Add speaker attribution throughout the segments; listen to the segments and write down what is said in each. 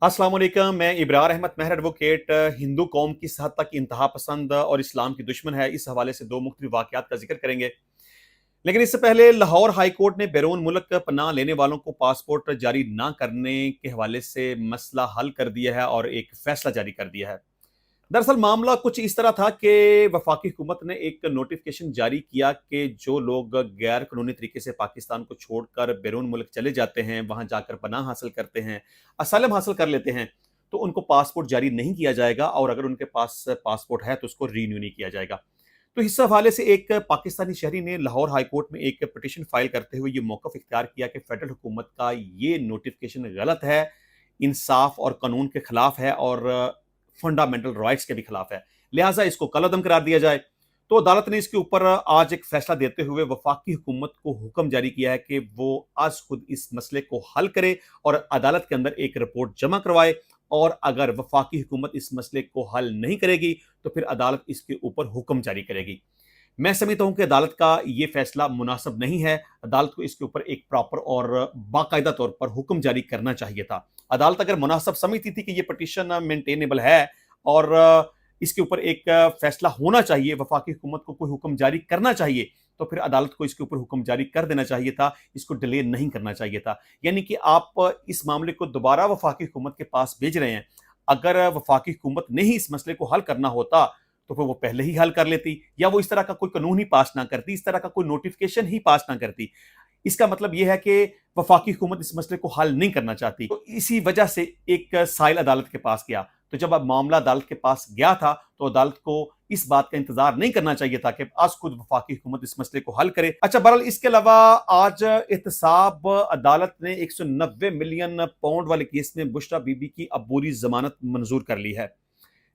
Speaker 1: अस्सलाम वालेकुम। मैं इब्रार अहमद महर एडवोकेट हिंदू कौम की हद तक इंतहा पसंद और इस्लाम की दुश्मन है, इस हवाले से दो मुख्तलिफ वाक़यात का जिक्र करेंगे। लेकिन इससे पहले लाहौर हाई कोर्ट ने बैरून मुल्क पनाह लेने वालों को पासपोर्ट जारी ना करने के हवाले से मसला हल कर दिया है और एक फैसला जारी कर दिया है। दरअसल मामला कुछ इस तरह था कि वफाकी हुकूमत ने एक नोटिफिकेशन जारी किया कि जो लोग गैर कानूनी तरीके से पाकिस्तान को छोड़कर बैरून मुल्क चले जाते हैं, वहां जाकर पनाह हासिल करते हैं, असाइलम हासिल कर लेते हैं, तो उनको पासपोर्ट जारी नहीं किया जाएगा और अगर उनके पास पासपोर्ट है तो उसको रीन्यू नहीं किया जाएगा। तो इस हवाले से एक पाकिस्तानी शहरी ने लाहौर हाई कोर्ट में एक पिटीशन फाइल करते हुए ये मौकफ इख्तियार किया कि फेडरल हुकूमत का ये नोटिफिकेशन गलत है, इंसाफ और कानून के खिलाफ है और फंडामेंटल राइट्स के भी खिलाफ है, लिहाजा इसको कलअदम करार दिया जाए। तो अदालत ने इसके ऊपर आज एक फैसला देते हुए वफाकी हुकूमत को हुक्म जारी किया है कि वो आज खुद इस मसले को हल करे और अदालत के अंदर एक रिपोर्ट जमा करवाए, और अगर वफाकी हुकूमत इस मसले को हल नहीं करेगी तो फिर अदालत इसके ऊपर हुक्म जारी करेगी। मैं समझता हूं कि अदालत का ये फैसला मुनासिब नहीं है। अदालत को इसके ऊपर एक प्रॉपर और बाकायदा तौर पर हुक्म जारी करना चाहिए था। अदालत अगर मुनासिब समझती थी कि ये पटिशन मेंटेनेबल है और इसके ऊपर एक फैसला होना चाहिए, वफाकी हुकूमत को कोई हुक्म जारी करना चाहिए, तो फिर अदालत को इसके ऊपर हुक्म जारी कर देना चाहिए था, इसको डिले नहीं करना चाहिए था। यानी कि आप इस मामले को दोबारा वफाकी हुकूमत के पास भेज रहे हैं। अगर वफाकी हुकूमत ने ही इस मसले को हल करना होता तो फिर वो पहले ही हल कर लेती, या वो इस तरह का कोई कानून ही पास ना करती, इस तरह का कोई नोटिफिकेशन ही पास ना करती। इसका मतलब यह है कि वफाकी हुकूमत इस मसले को हल नहीं करना चाहती। तो इसी वजह से एक साइल अदालत के पास गया। तो जब अब मामला अदालत के पास गया था तो अदालत को इस बात का इंतजार नहीं करना चाहिए था कि आज खुद वफाकी हुकूमत इस मसले को हल करे। अच्छा, बहरहाल इसके अलावा आज एहतसाब अदालत ने 190 मिलियन पाउंड वाले केस में बुशरा बीबी की अबूरी जमानत मंजूर कर ली है।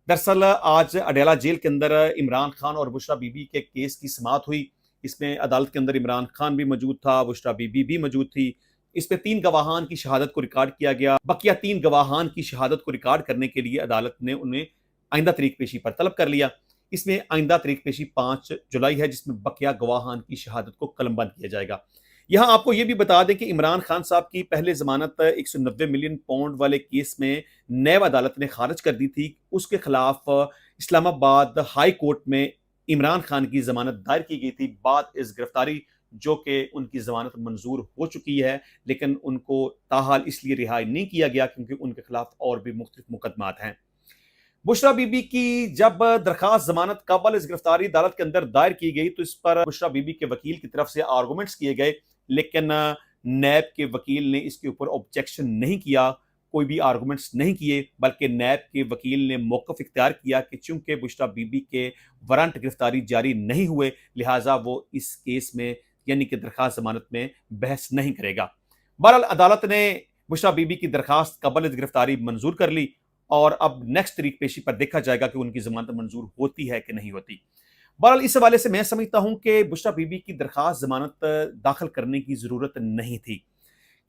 Speaker 1: दरअसल आज अडेला जेल के अंदर इमरान खान और बुशरा बीबी के केस की समाअत हुई। इसमें अदालत के अंदर इमरान खान भी मौजूद था, बुशरा बीबी भी मौजूद थी। इसमें 3 गवाहान की शहादत को रिकॉर्ड किया गया। बकिया 3 गवाहान की शहादत को रिकॉर्ड करने के लिए अदालत ने उन्हें आइंदा तरीक पेशी पर तलब कर लिया। इसमें आइंदा तरीक पेशी 5 जुलाई है, जिसमें बकिया गवाहान की शहादत को कलमबंद किया जाएगा। यहाँ आपको ये भी बता दें कि इमरान खान साहब की पहले जमानत 190 मिलियन पाउंड वाले केस में नैब अदालत ने खारिज कर दी थी। उसके खिलाफ इस्लामाबाद हाई कोर्ट में इमरान खान की जमानत दायर की गई थी बाद इस गिरफ्तारी, जो कि उनकी जमानत मंजूर हो चुकी है, लेकिन उनको ताहाल इसलिए रिहाई नहीं किया गया क्योंकि उनके खिलाफ और भी मुख्तलिफ मुकदमात हैं। बुशरा बीबी की जब दरखास्त जमानत कबल इस गिरफ्तारी अदालत के अंदर दायर की गई तो इस पर बुशरा बीबी के वकील की तरफ से आर्गूमेंट्स किए गए, लेकिन नैब के वकील ने इसके ऊपर ऑब्जेक्शन नहीं किया, कोई भी आर्गूमेंट्स नहीं किए, बल्कि नैब के वकील ने मौक़िफ़ इख्तियार किया कि चूंकि बुशरा बीबी के वारंट गिरफ्तारी जारी नहीं हुए, लिहाजा वो इस केस में यानी कि दरखास्त जमानत में बहस नहीं करेगा। बहरहाल अदालत ने बुशरा बीबी की दरखास्त कबल गिरफ्तारी मंजूर कर ली और अब नेक्स्ट तरीक पेशी पर देखा जाएगा कि उनकी जमानत मंजूर होती है कि नहीं होती। बहरहाल इस हवाले से मैं समझता हूं कि बुशरा बीबी की दरखास्त जमानत दाखिल करने की जरूरत नहीं थी,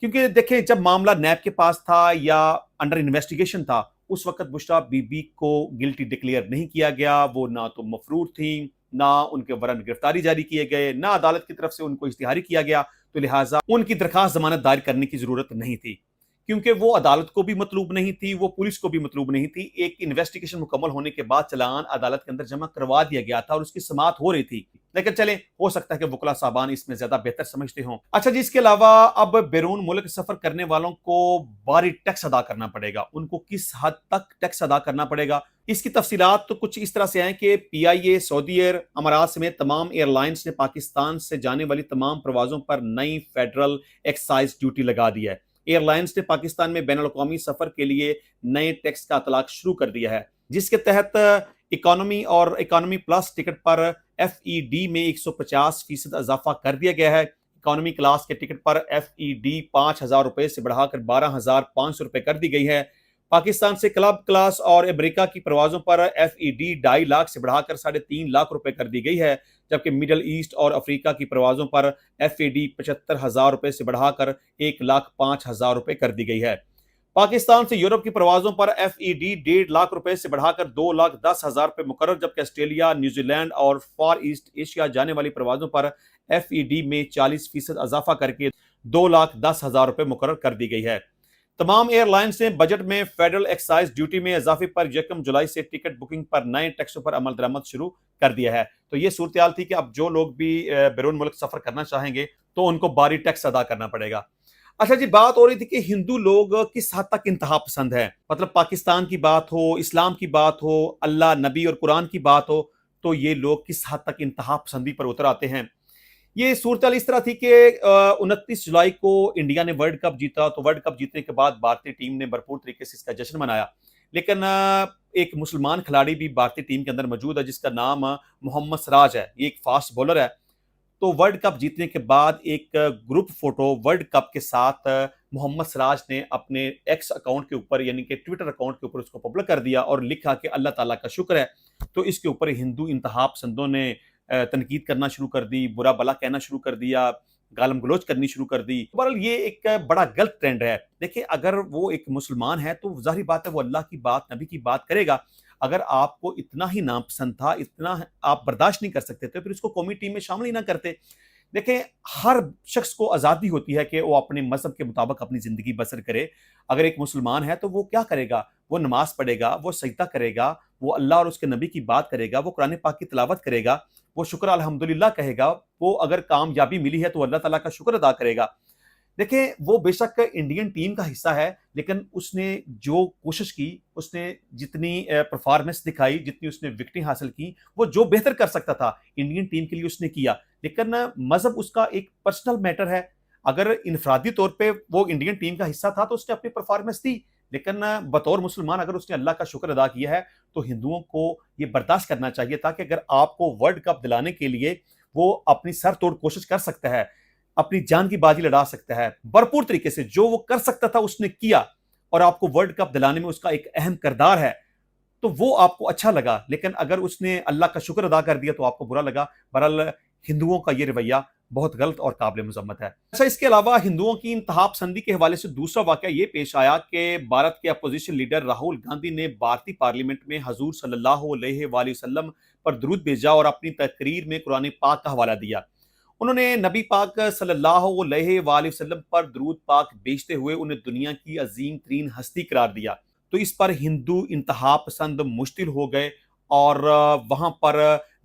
Speaker 1: क्योंकि देखें जब मामला नैब के पास था या अंडर इन्वेस्टिगेशन था, उस वक्त बुशरा बीबी को गिल्टी डिक्लेयर नहीं किया गया। वो ना तो मफरूर थी, ना उनके वारंट गिरफ्तारी जारी किए गए, ना अदालत की तरफ से उनको इश्तिहारी किया गया, तो लिहाजा उनकी दरखास्त जमानत दायर करने की जरूरत नहीं थी, क्योंकि वो अदालत को भी मतलूब नहीं थी, वो पुलिस को भी मतलूब नहीं थी। एक इन्वेस्टिगेशन मुकम्मल होने के बाद चलान अदालत के अंदर जमा करवा दिया गया था और उसकी समाअत हो रही थी। लेकिन चलें, हो सकता है कि वकला साहबान इसमें ज्यादा बेहतर समझते हों। अच्छा जी, इसके अलावा अब बैरून मुल्क सफर करने वालों को भारी टैक्स अदा करना पड़ेगा। उनको किस हद तक टैक्स अदा करना पड़ेगा, इसकी तफसीलात तो कुछ इस तरह से हैं कि PIA, सऊदी एयर, अमारात समेत तमाम एयरलाइंस ने पाकिस्तान से जाने वाली तमाम परवाजों पर नई फेडरल एक्साइज ड्यूटी लगा दी है। एयरलाइंस ने पाकिस्तान में बैनुल अक़वामी सफर के लिए नए टैक्स का इतलाक शुरू कर दिया है, जिसके तहत इकोनॉमी और इकोनॉमी प्लस टिकट पर FED में 150% इजाफा कर दिया गया है। इकोनॉमी क्लास के टिकट पर FED 5,000 रुपए से बढ़ाकर 12,500 रुपए कर दी गई है। पाकिस्तान से क्लब क्लास और अमेरिका की परवाजों पर FED 2.5 लाख से बढ़ाकर 3.5 लाख रुपए कर दी गई है, जबकि मिडल ईस्ट और अफ्रीका की परवाजों पर FED 75,000 रुपए से बढ़ाकर 1,05,000 रुपए कर दी गई है। पाकिस्तान से यूरोप की परवाजों पर FED 1.5 लाख रुपए से बढ़ाकर 2,10,000 रुपए मुकर्रर, जबकि ऑस्ट्रेलिया, न्यूजीलैंड और फार ईस्ट एशिया जाने वाली परवाजों पर FED में 40% इजाफा करके 2,10,000 रुपए मुकर्रर कर दी गई है। तमाम एयरलाइंस ने बजट में फेडरल एक्साइज ड्यूटी में इजाफे पर 1 जुलाई से टिकट बुकिंग पर नए टैक्सों पर अमल दरामद शुरू कर दिया है। तो ये सूरत थी कि अब जो लोग भी बैरून मुल्क सफर करना चाहेंगे तो उनको बारी टैक्स अदा करना पड़ेगा। अच्छा जी, बात हो रही थी कि हिंदू लोग किस हद तक इंतहा पसंद है। मतलब पाकिस्तान की बात हो, इस्लाम की बात हो, अल्लाह, नबी और कुरान की बात हो, तो ये लोग किस हद तक इंतहा पसंदी पर उतर आते हैं। ये सूरत इस तरह थी कि 29 जुलाई को इंडिया ने वर्ल्ड कप जीता। तो वर्ल्ड कप जीतने के बाद भारतीय टीम ने भरपूर तरीके से इसका जश्न मनाया। लेकिन एक मुसलमान खिलाड़ी भी भारतीय टीम के अंदर मौजूद है जिसका नाम मोहम्मद सिराज है। ये एक फास्ट बॉलर है। तो वर्ल्ड कप जीतने के बाद एक ग्रुप फोटो वर्ल्ड कप के साथ मोहम्मद सिराज ने अपने एक्स अकाउंट के ऊपर यानी कि ट्विटर अकाउंट के ऊपर उसको पब्लिक कर दिया और लिखा कि अल्लाह ताला का शुक्र है। तो इसके ऊपर हिंदू इंतहा पसंदों ने तनकीद करना शुरू कर दी, बुरा भला कहना शुरू कर दिया, गालम गलोच करनी शुरू कर दी। बहरहाल ये एक बड़ा गलत ट्रेंड है। देखिए, अगर वो एक मुसलमान है तो जाहिर बात है वो अल्लाह की बात, नबी की बात करेगा। अगर आपको इतना ही नापसंद था, इतना आप बर्दाश्त नहीं कर सकते थे, फिर उसको कौमी टीम में शामिल ही ना करते। देखें, हर शख्स को आज़ादी होती है कि वो अपने मज़हब के मुताबिक अपनी ज़िंदगी बसर करे। अगर एक मुसलमान है तो वो क्या करेगा? वो नमाज़ पढ़ेगा, वो सजदा करेगा, वो अल्लाह और उसके नबी की बात करेगा, वो कुरान पाक की तिलावत करेगा, वो शुक्र अल्हम्दुलिल्लाह कहेगा, वो अगर कामयाबी मिली है तो अल्लाह ताला का शुक्र अदा करेगा। देखिए, वो बेशक इंडियन टीम का हिस्सा है, लेकिन उसने जो कोशिश की, उसने जितनी परफॉर्मेंस दिखाई, जितनी उसने विकेटें हासिल की, वो जो बेहतर कर सकता था इंडियन टीम के लिए उसने किया। लेकिन मज़हब उसका एक पर्सनल मैटर है। अगर इनफरादी तौर पे वो इंडियन टीम का हिस्सा था तो उसने अपनी परफॉर्मेंस दी। लेकिन बतौर मुसलमान अगर उसने अल्लाह का शुक्र अदा किया है तो हिंदुओं को ये बर्दाश्त करना चाहिए था कि अगर आपको वर्ल्ड कप दिलाने के लिए वो अपनी सर तोड़ कोशिश कर सकता है, अपनी जान की बाजी लड़ा सकता है, भरपूर तरीके से जो वो कर सकता था उसने किया और आपको वर्ल्ड कप दिलाने में उसका एक अहम किरदार है, तो वो आपको अच्छा लगा। लेकिन अगर उसने अल्लाह का शुक्र अदा कर दिया तो आपको बुरा लगा। बहरहाल हिंदुओं का ये रवैया बहुत गलत और काबिल मजम्मत है। अच्छा, इसके अलावा हिंदुओं की इंतहा पसंदी के हवाले से दूसरा वाकया ये पेश आया कि भारत के अपोजिशन लीडर राहुल गांधी ने भारतीय पार्लियामेंट में हजूर सल्लल्लाहु अलैहि वसल्लम पर दुरूद भेजा और अपनी तकरीर में कुरान पाक का हवाला दिया। उन्होंने नबी पाक सल्लल्लाहु अलैहि वसल्लम पर दुरूद पाक भेजते हुए उन्हें दुनिया की अजीम तरीन हस्ती करार दिया। तो इस पर हिंदू इंतहा पसंद मुश्तिल हो गए और वहां पर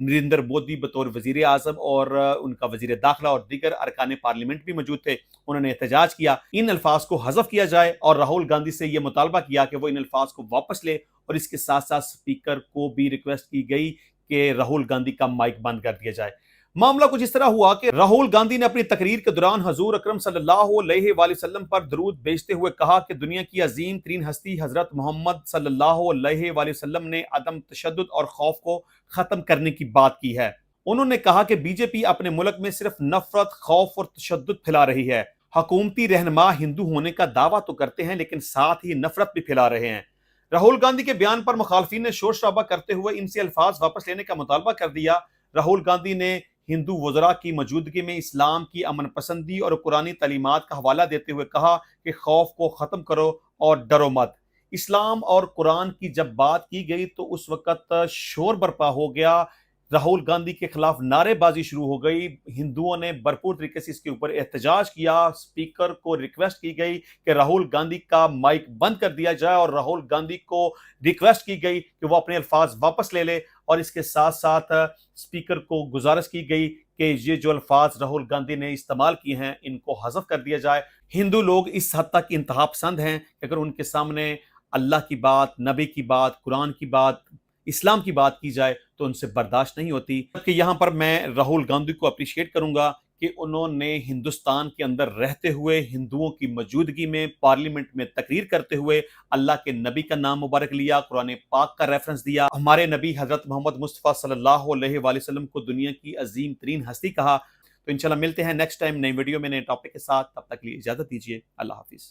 Speaker 1: नरेंद्र मोदी बतौर वजीर आजम और उनका वजीर दाखिला और दीगर अरकान पार्लियामेंट भी मौजूद थे। उन्होंने एहतजाज किया इन अल्फाज को हज़फ किया जाए और राहुल गांधी से यह मुतालबा किया कि वो इन अल्फाज को वापस ले और इसके साथ साथ स्पीकर को भी रिक्वेस्ट की गई कि राहुल गांधी का माइक बंद कर दिया जाए। मामला कुछ इस तरह हुआ कि राहुल गांधी ने अपनी तकरीर के दौरान हजूर अकरम सल्लल्लाहु अलैहि वसल्लम पर दरूद भेजते हुए कहा कि दुनिया की अजीम तरीन हस्ती हजरत मोहम्मद सल्लल्लाहु अलैहि वसल्लम ने अदम तशद्दुद और खौफ को खत्म करने की बात की है। उन्होंने कहा कि बीजेपी अपने मुल्क में सिर्फ नफरत, खौफ और तशद्दुद फैला रही है। हुकूमती रहनुमा हिंदू होने का दावा तो करते हैं लेकिन साथ ही नफरत भी फैला रहे हैं। राहुल गांधी के बयान पर मुखालफिन ने शोर शराबा करते हुए इनसे अल्फाज वापस लेने का मुतालबा कर दिया। राहुल गांधी ने हिंदू वज़रा की मौजूदगी में इस्लाम की अमन पसंदी और कुरानी तालीमात का हवाला देते हुए कहा कि खौफ को ख़त्म करो और डरो मत। इस्लाम और कुरान की जब बात की गई तो उस वक़्त शोर बर्पा हो गया, राहुल गांधी के खिलाफ नारेबाजी शुरू हो गई। हिंदुओं ने भरपूर तरीके से इसके ऊपर एहतजाज किया। स्पीकर को रिक्वेस्ट की गई कि राहुल गांधी का माइक बंद कर दिया जाए और राहुल गांधी को रिक्वेस्ट की गई कि वो अपने अल्फाज वापस ले ले और इसके साथ साथ स्पीकर को गुजारिश की गई कि ये जो अल्फाज राहुल गांधी ने इस्तेमाल किए हैं इनको हज़फ कर दिया जाए। हिंदू लोग इस हद तक इंतहा पसंद हैं कि अगर उनके सामने अल्लाह की बात, नबी की बात, कुरान की बात, इस्लाम की बात की जाए तो उनसे बर्दाश्त नहीं होती। कि यहाँ पर मैं राहुल गांधी को अप्रिशिएट करूंगा कि उन्होंने हिंदुस्तान के अंदर रहते हुए हिंदुओं की मौजूदगी में पार्लियामेंट में तकरीर करते हुए अल्लाह के नबी का नाम मुबारक लिया, कुरान पाक का रेफरेंस दिया, हमारे नबी हजरत मोहम्मद मुस्तफ़ा सल्लल्लाहु अलैहि वसल्लम को दुनिया की अजीम तरीन हस्ती कहा। तो इंशाल्लाह मिलते हैं नेक्स्ट टाइम नई वीडियो में नए टॉपिक के साथ। तब तक के लिए इजाजत दीजिए। अल्लाह हाफिज।